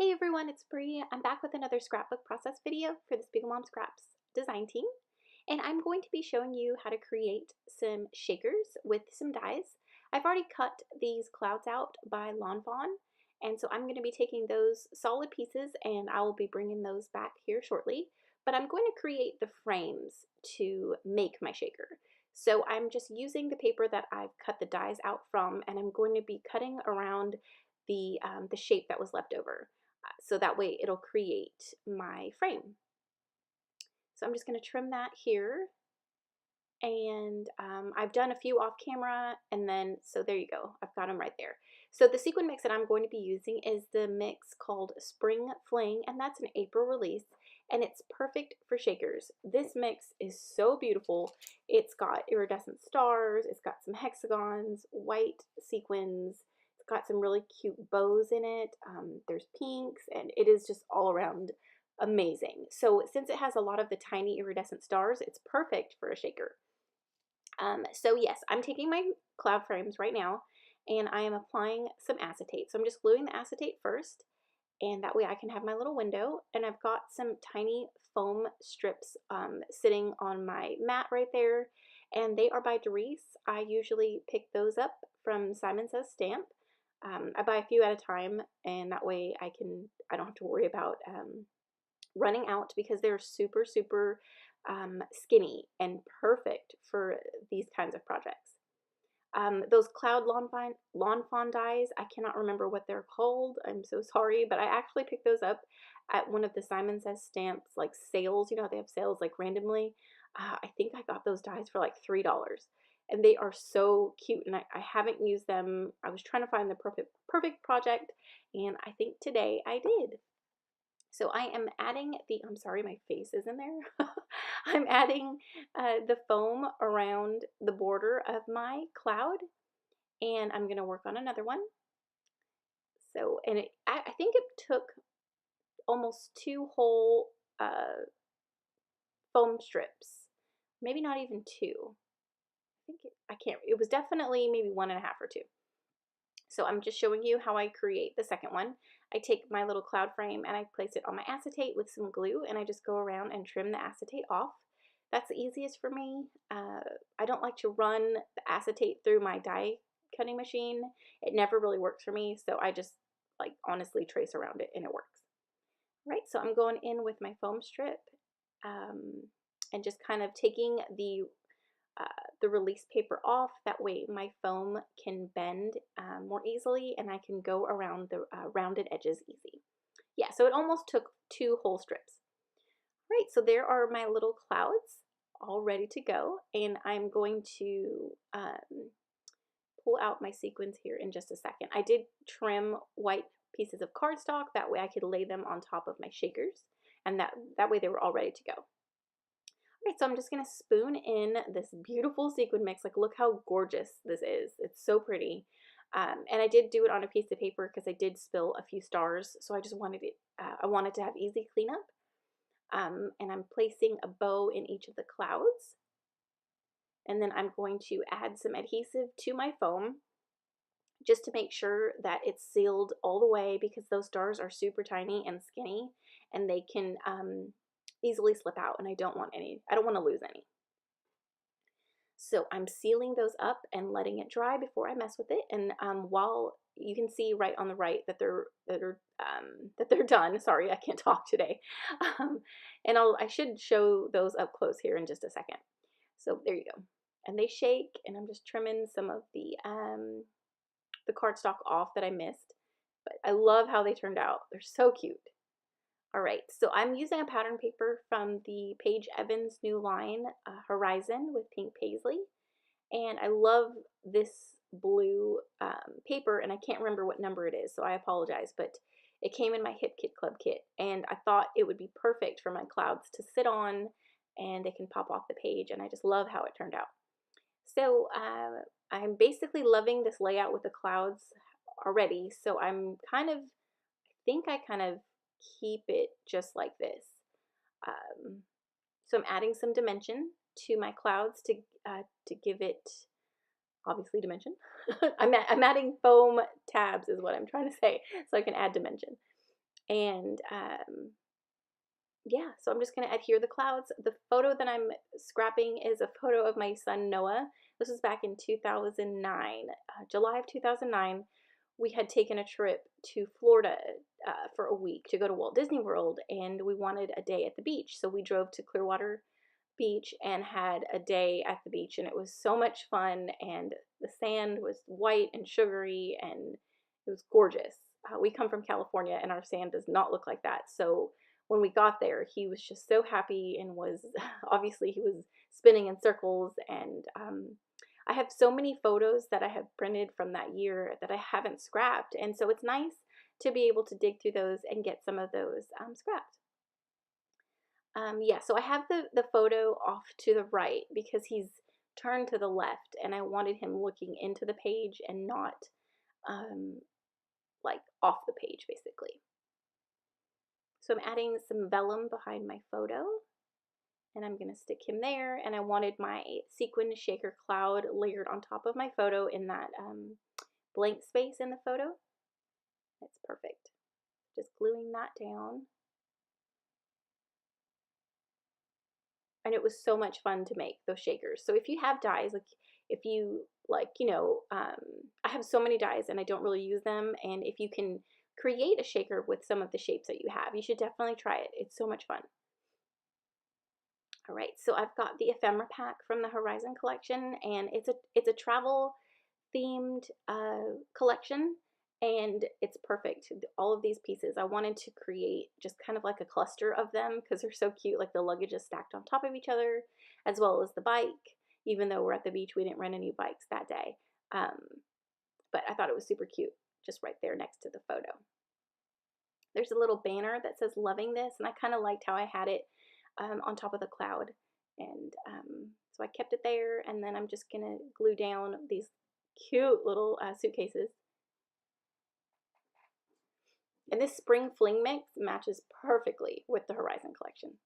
Hey everyone, it's Bree. I'm back with another scrapbook process video for the SpiegelMom Scraps design team. And I'm going to be showing you how to create some shakers with some dies. I've already cut these clouds out by Lawn Fawn, and so I'm going to be taking those solid pieces and I will be bringing those back here shortly. But I'm going to create the frames to make my shaker. So I'm just using the paper that I've cut the dies out from, and I'm going to be cutting around the shape that was left over. So that way it'll create my frame. So I'm just going to trim that here, and I've done a few off camera, and then so there you go, I've got them right there. So the sequin mix that I'm going to be using is the mix called Spring Fling, and that's an April release, and it's perfect for shakers. This mix is so beautiful. It's got iridescent stars, it's got some hexagons, white sequins, got some really cute bows in it. There's pinks, and it is just all around amazing. So since it has a lot of the tiny iridescent stars, it's perfect for a shaker. So yes, I'm taking my cloud frames right now, and I am applying some acetate. So I'm just gluing the acetate first, and that way I can have my little window. And I've got some tiny foam strips sitting on my mat right there, and they are by Doris. I usually pick those up from Simon Says Stamp. I buy a few at a time, and that way I don't have to worry about running out, because they're super skinny and perfect for these kinds of projects. Those cloud lawn fawn dies, I cannot remember what they're called. I'm so sorry, but I actually picked those up at one of the Simon Says Stamps like sales. You know how they have sales like randomly. I think I got those dies for like $3. And they are so cute, and I haven't used them. I was trying to find the perfect project, and I think today I did. So I am adding I'm sorry, my face is in there. I'm adding the foam around the border of my cloud, and I'm going to work on another one. So, and I think it took almost 2 whole foam strips, maybe not even 2. It was definitely maybe 1.5 or 2. So I'm just showing you how I create the second one. I take my little cloud frame and I place it on my acetate with some glue, and I just go around and trim the acetate off. That's the easiest for me. I don't like to run the acetate through my die cutting machine. It never really works for me, so I just like honestly trace around it and it works. Right, so I'm going in with my foam strip and just kind of taking the release paper off. That way my foam can bend more easily, and I can go around the rounded edges easy. Yeah, so it almost took 2 whole strips. Right, so there are my little clouds all ready to go, and I'm going to pull out my sequins here in just a second. I did trim white pieces of cardstock, that way I could lay them on top of my shakers, and that way they were all ready to go. Alright, so I'm just going to spoon in this beautiful sequin mix. Like, look how gorgeous this is. It's so pretty. And I did do it on a piece of paper because I did spill a few stars, so I just wanted it, I wanted to have easy cleanup. And I'm placing a bow in each of the clouds. And then I'm going to add some adhesive to my foam just to make sure that it's sealed all the way, because those stars are super tiny and skinny, and they can easily slip out, and I don't want to lose any. So I'm sealing those up and letting it dry before I mess with it. And while you can see right on the right that they're done. Sorry, I can't talk today. And I should show those up close here in just a second. So there you go. And they shake, and I'm just trimming some of the cardstock off that I missed. But I love how they turned out. They're so cute. Alright, so I'm using a pattern paper from the Paige Evans new line, Horizon, with pink paisley. And I love this blue paper, and I can't remember what number it is, so I apologize, but it came in my Hip Kit Club kit, and I thought it would be perfect for my clouds to sit on, and they can pop off the page, and I just love how it turned out. So I'm basically loving this layout with the clouds already, so I think I kind of keep it just like this. So I'm adding some dimension to my clouds to give it, obviously, dimension. I'm adding foam tabs is what I'm trying to say, so I can add dimension. And yeah, so I'm just going to adhere the clouds. The photo that I'm scrapping is a photo of my son Noah. This was back in 2009, July of 2009. We had taken a trip to Florida for a week to go to Walt Disney World, and we wanted a day at the beach. So we drove to Clearwater Beach and had a day at the beach, and it was so much fun, and the sand was white and sugary, and it was gorgeous. We come from California, and our sand does not look like that. So when we got there, he was just so happy and was obviously he was spinning in circles. And I have so many photos that I have printed from that year that I haven't scrapped, and so it's nice to be able to dig through those and get some of those scrapped. Yeah, so I have the photo off to the right because he's turned to the left, and I wanted him looking into the page and not like off the page, basically. So I'm adding some vellum behind my photo, and I'm going to stick him there, and I wanted my sequin shaker cloud layered on top of my photo in that blank space in the photo. That's perfect. Just gluing that down. And it was so much fun to make those shakers. So if you have dies, like if you like, I have so many dies and I don't really use them. And if you can create a shaker with some of the shapes that you have, you should definitely try it. It's so much fun. All right, so I've got the ephemera pack from the Horizon collection, and it's a travel themed collection, and it's perfect. All of these pieces, I wanted to create just kind of like a cluster of them because they're so cute. Like the luggage is stacked on top of each other, as well as the bike. Even though we're at the beach, we didn't rent any bikes that day. But I thought it was super cute, just right there next to the photo. There's a little banner that says "Loving This," and I kind of liked how I had it on top of the cloud. And so I kept it there, and then I'm just gonna glue down these cute little suitcases. And this spring fling mix matches perfectly with the Horizon collection.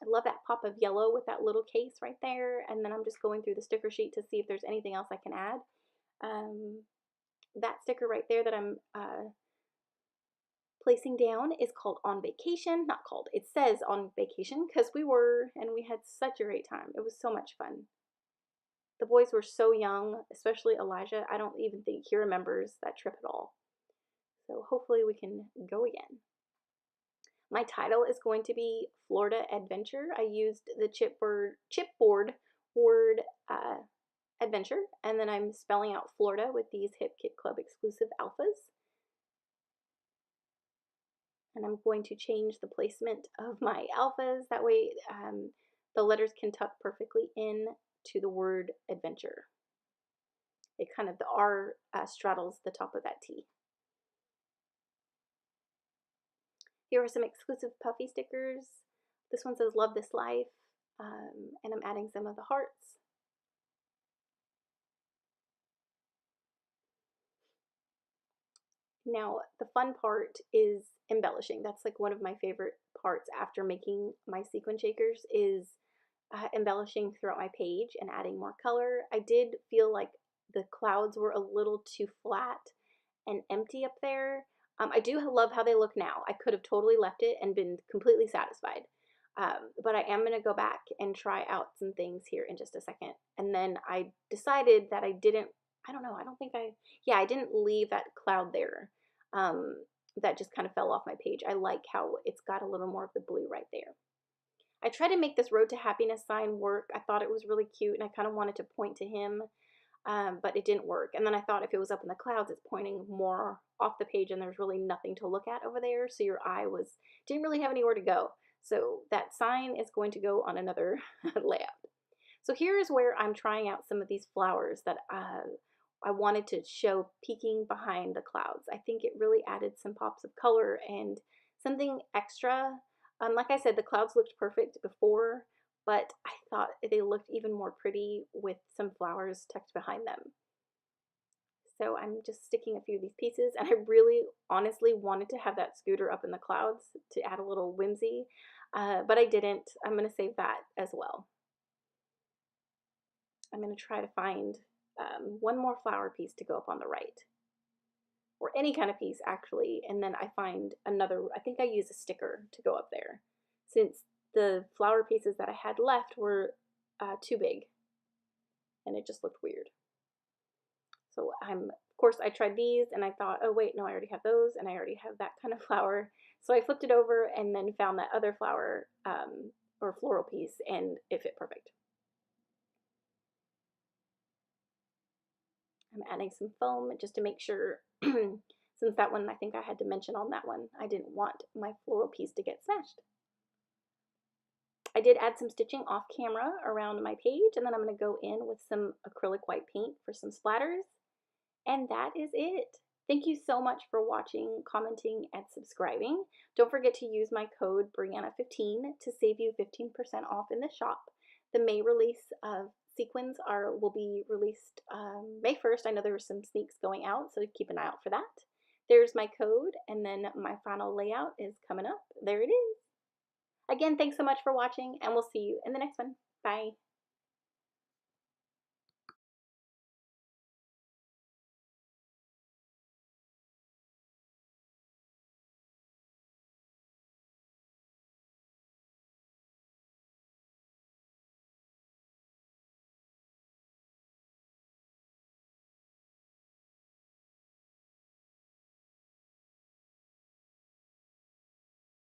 I love that pop of yellow with that little case right there. And then I'm just going through the sticker sheet to see if there's anything else I can add. That sticker right there that I'm placing down is called On Vacation. Not called, it says On Vacation because we were, and we had such a great time. It was so much fun. The boys were so young, especially Elijah. I don't even think he remembers that trip at all. So hopefully we can go again. My title is going to be Florida Adventure. I used the chipboard word adventure, and then I'm spelling out Florida with these Hip Kit Club exclusive alphas. And I'm going to change the placement of my alphas. That way the letters can tuck perfectly in to the word adventure. It kind of, the R straddles the top of that T. Here are some exclusive puffy stickers. This one says Love This Life, and I'm adding some of the hearts. Now, the fun part is embellishing. That's like one of my favorite parts after making my sequin shakers is embellishing throughout my page and adding more color. I did feel like the clouds were a little too flat and empty up there. I do love how they look now. I could have totally left it and been completely satisfied. But I am going to go back and try out some things here in just a second. And then I decided that I didn't, I don't know, I don't think I didn't leave that cloud there. That just kind of fell off my page. I like how it's got a little more of the blue right there. I tried to make this Road to Happiness sign work. I thought it was really cute, and I kind of wanted to point to him, but it didn't work. And then I thought if it was up in the clouds, it's pointing more off the page, and there's really nothing to look at over there, so your eye didn't really have anywhere to go. So that sign is going to go on another layout. So here's where I'm trying out some of these flowers that I wanted to show peeking behind the clouds. I think it really added some pops of color and something extra. Like I said, the clouds looked perfect before, but I thought they looked even more pretty with some flowers tucked behind them. So I'm just sticking a few of these pieces, and I really honestly wanted to have that scooter up in the clouds to add a little whimsy, but I didn't. I'm going to save that as well. I'm going to try to find one more flower piece to go up on the right. or any kind of piece actually, and then I find another, I think I use a sticker to go up there since the flower pieces that I had left were too big and it just looked weird. So of course I tried these and I thought, oh wait, no, I already have those and I already have that kind of flower. So I flipped it over and then found that other flower or floral piece and it fit perfect. I'm adding some foam just to make sure, since that one I think I had to mention on that one, I didn't want my floral piece to get smashed. I did add some stitching off camera around my page, and then I'm going to go in with some acrylic white paint for some splatters. And that is it. Thank you so much for watching, commenting, and subscribing. Don't forget to use my code Brianna15 to save you 15% off in the shop. The May release of sequins will be released May 1st. I know there were some sneaks going out, so keep an eye out for that. There's my code, and then my final layout is coming up. There it is. Again, thanks so much for watching, and we'll see you in the next one. Bye.